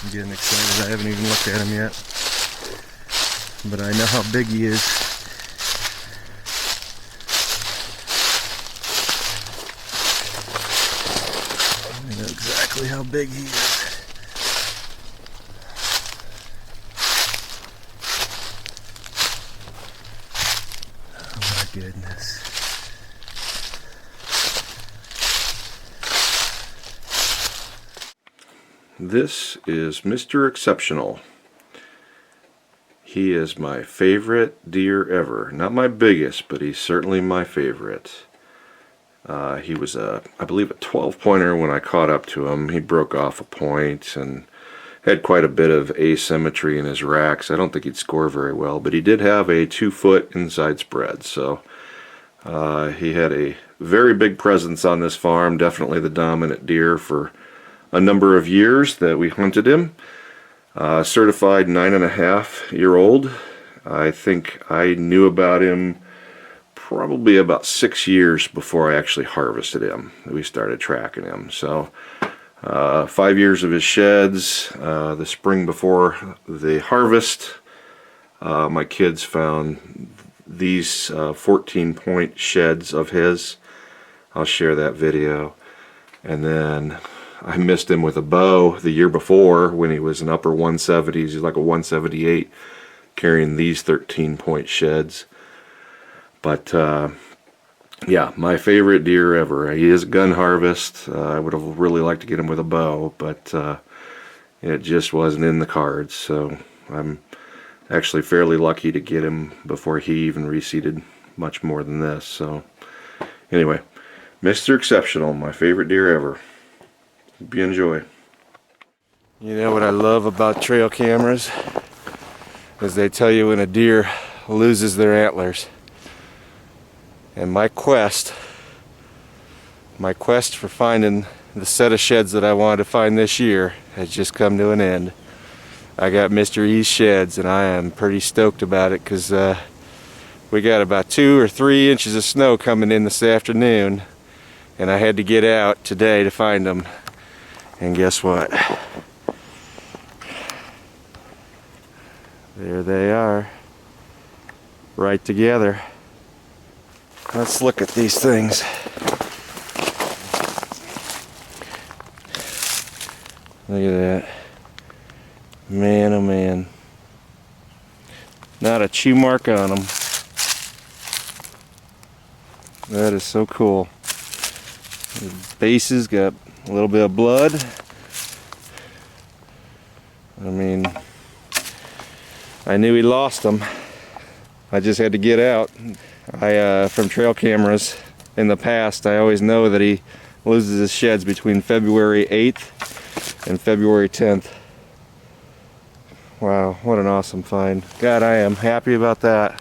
I'm getting excited. I haven't even looked at him yet. But I know how big he is. I know exactly how big he is. Oh my goodness. This is Mr. Exceptional. He is my favorite deer ever. Not my biggest, but he's certainly my favorite. He was I believe a 12-pointer when I caught up to him. He broke off a point and had quite a bit of asymmetry in his racks. I don't think he'd score very well, but he did have a 2-foot inside spread. So he had a very big presence on this farm. Definitely the dominant deer for a number of years that we hunted him. Certified 9.5-year-old. I think I knew about him probably about 6 years before I actually harvested him. We started tracking him. So 5 years of his sheds. The spring before the harvest, my kids found these 14-point sheds of his. I'll share that video. And then I missed him with a bow the year before when he was an upper 170s. He's like a 178 carrying these 13-point sheds. But yeah, my favorite deer ever. He is a gun harvest. I would have really liked to get him with a bow, but it just wasn't in the cards. So I'm actually fairly lucky to get him before he even reseeded much more than this. So anyway, Mr. Exceptional, my favorite deer ever. Hope you enjoy. You know what I love about trail cameras is they tell you when a deer loses their antlers. And my quest for finding the set of sheds that I wanted to find this year has just come to an end. I got Mr. E's sheds and I am pretty stoked about it because we got about 2 or 3 inches of snow coming in this afternoon and I had to get out today to find them. And guess what? There they are, right together. Let's look at these things. Look at that. Man, oh man. Not a chew mark on them. That is so cool. The bases got a little bit of blood. I mean, I knew he lost them. I just had to get out. From trail cameras in the past, I always know that he loses his sheds between February 8th and February 10th. Wow, what an awesome find. God, I am happy about that.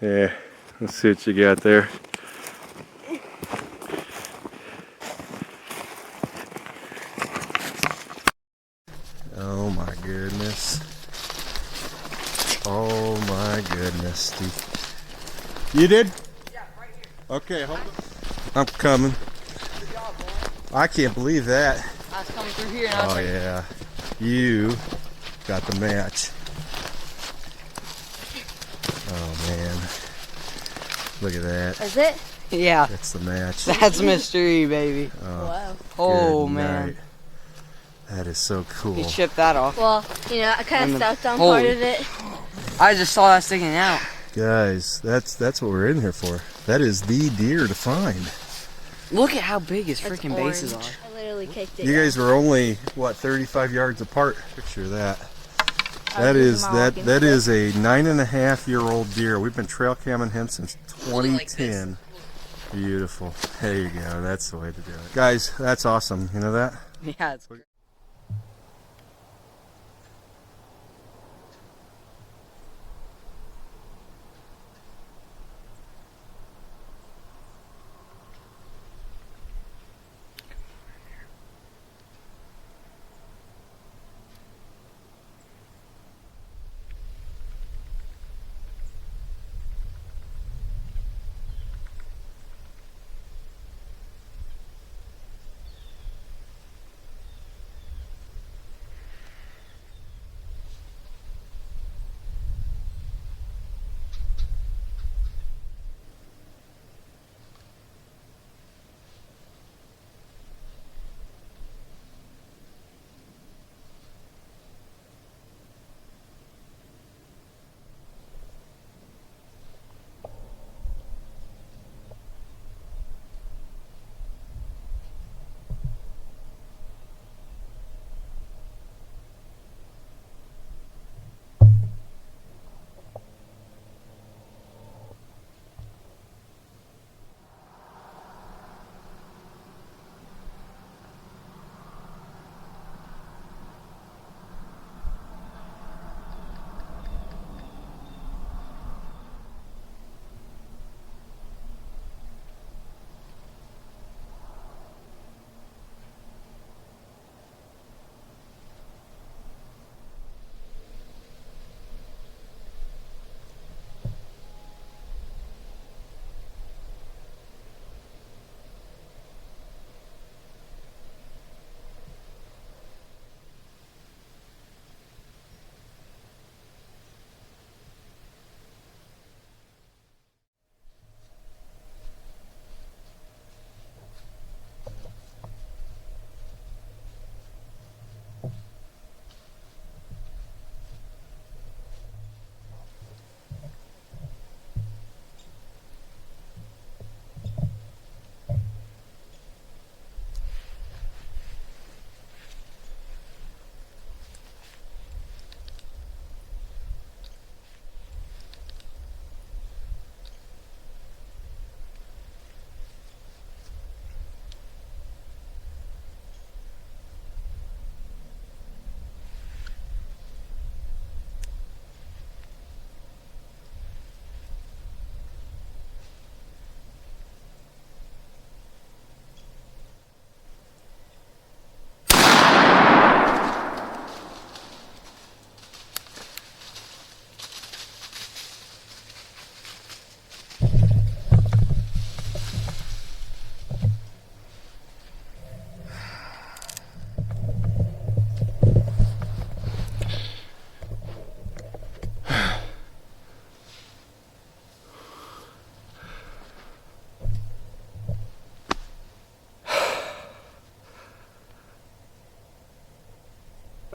Yeah, let's see what you got there. Oh my goodness. Oh my goodness, Steve. You did? Yeah, right here. Okay, hold on. I'm coming. Good job, boy. I can't believe that. I was coming through here and I was Oh like, yeah. You got the match. Oh man. Look at that. Is it? yeah, That's the match. that's mystery, baby. Wow. Oh, good man. night. That is so cool. He shipped that off. Well, you know, I kind And of the- stepped on holy- part of it. I just saw that sticking out. Guys, that's what we're in here for. That is the deer to find. Look at how big his It's freaking bases are. orange. I literally kicked it. You guys were only what 35 yards apart. Picture that. That is a 9.5-year-old deer. We've been trail camming him since 2010. Beautiful. There you go. That's the way to do it. Guys, that's awesome. You know that? Yeah, it's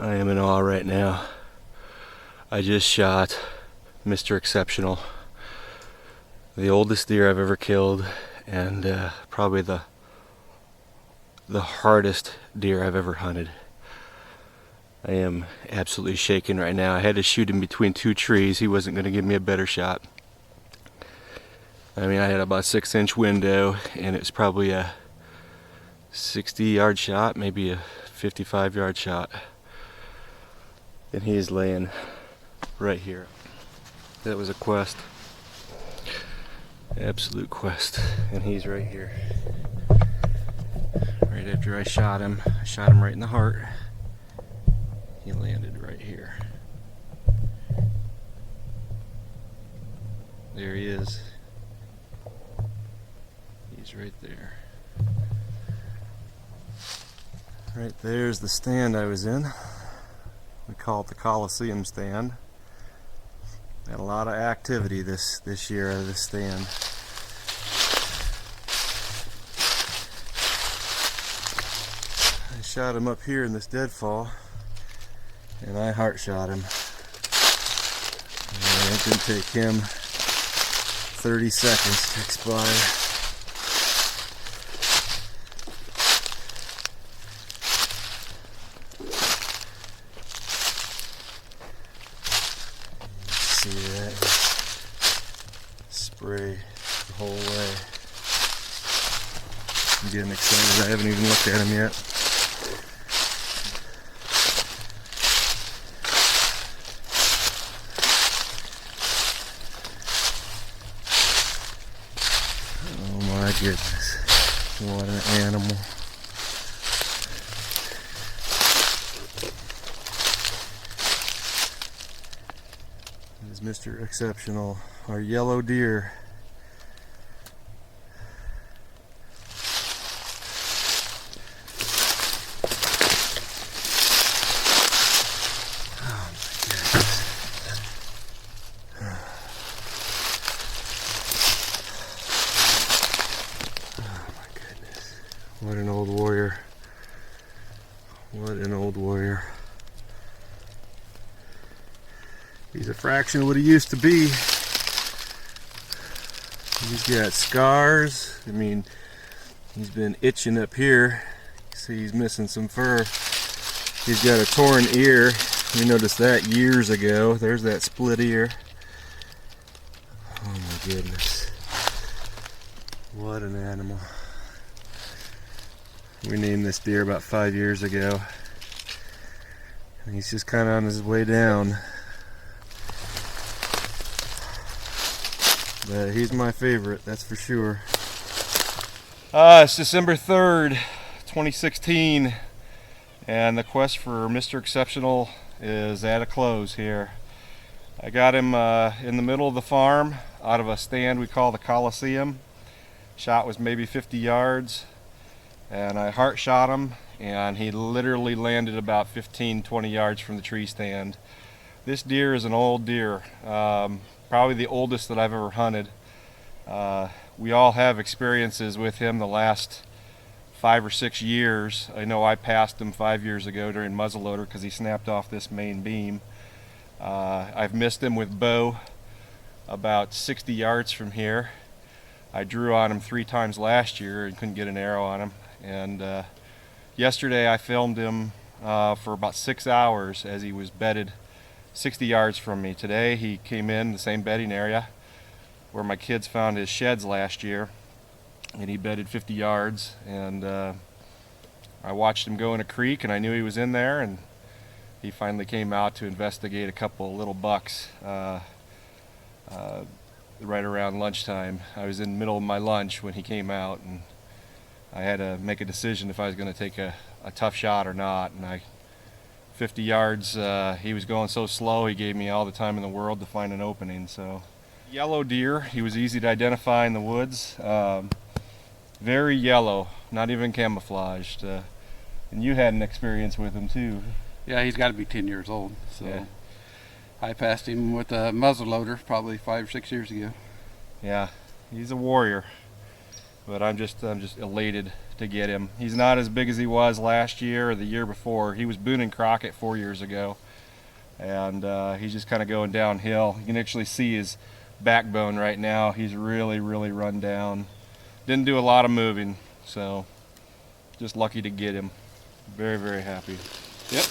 I am in awe right now. I just shot Mr. Exceptional, the oldest deer I've ever killed, and probably the hardest deer I've ever hunted. I am absolutely shaking right now. I had to shoot him between two trees. He wasn't going to give me a better shot. I mean, I had about a 6-inch window, and it was probably a 60-yard shot, maybe a 55-yard shot. And he is laying right here. That was a quest. Absolute quest. And he's right here. Right after I shot him right in the heart. He landed right here. There he is. He's right there. Right there's the stand I was in. We call it the Coliseum stand. Had a lot of activity this year out of this stand. I shot him up here in this deadfall, and I heart shot him. And it didn't take him 30 seconds to expire. See that spray the whole way. I'm getting excited. I haven't even looked at him yet. Oh my goodness. What an animal. Is Mr. Exceptional, our yellow deer. Oh my goodness. Oh my goodness. What an old warrior. What an old warrior. He's a fraction of what he used to be. He's got scars. I mean, he's been itching up here. See, he's missing some fur. He's got a torn ear. We noticed that years ago. There's that split ear. Oh my goodness. What an animal. We named this deer about 5 years ago. And he's just kind of on his way down. But he's my favorite, that's for sure. It's December 3rd, 2016, and the quest for Mr. Exceptional is at a close here. I got him in the middle of the farm, out of a stand we call the Coliseum. Shot was maybe 50 yards, and I heart shot him, and he literally landed about 15-20 yards from the tree stand. This deer is an old deer. Probably the oldest that I've ever hunted. We all have experiences with him the last 5 or 6 years. I know I passed him 5 years ago during muzzleloader because he snapped off this main beam. I've missed him with bow about 60 yards from here. I drew on him 3 times last year and couldn't get an arrow on him. And yesterday I filmed him for about 6 hours as he was bedded 60 yards from me. Today he came in the same bedding area where my kids found his sheds last year, and he bedded 50 yards, and I watched him go in a creek, and I knew he was in there, and he finally came out to investigate a couple of little bucks right around lunchtime. I was in the middle of my lunch when he came out, and I had to make a decision if I was going to take a tough shot or not. And 50 yards, he was going so slow, he gave me all the time in the world to find an opening. So, yellow deer, he was easy to identify in the woods. Very yellow, not even camouflaged. And you had an experience with him too. Yeah, he's got to be 10 years old. So Yeah. I passed him with a muzzleloader probably 5 or 6 years ago. Yeah, he's a warrior. But I'm just elated to get him. He's not as big as he was last year or the year before. He was Boone and Crockett 4 years ago, and he's just kind of going downhill. You can actually see his backbone right now. He's really run down. Didn't do a lot of moving, so just lucky to get him. Very happy. Yep.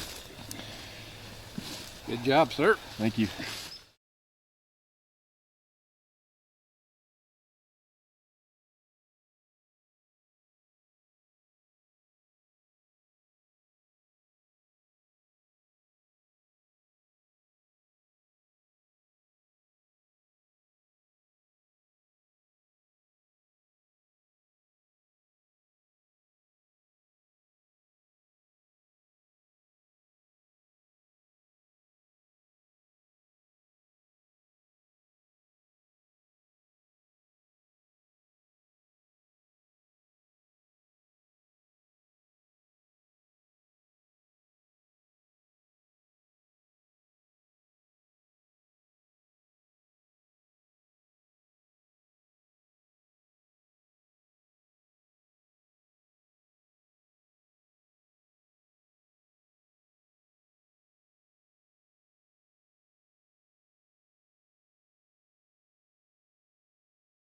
Good job, sir. Thank you.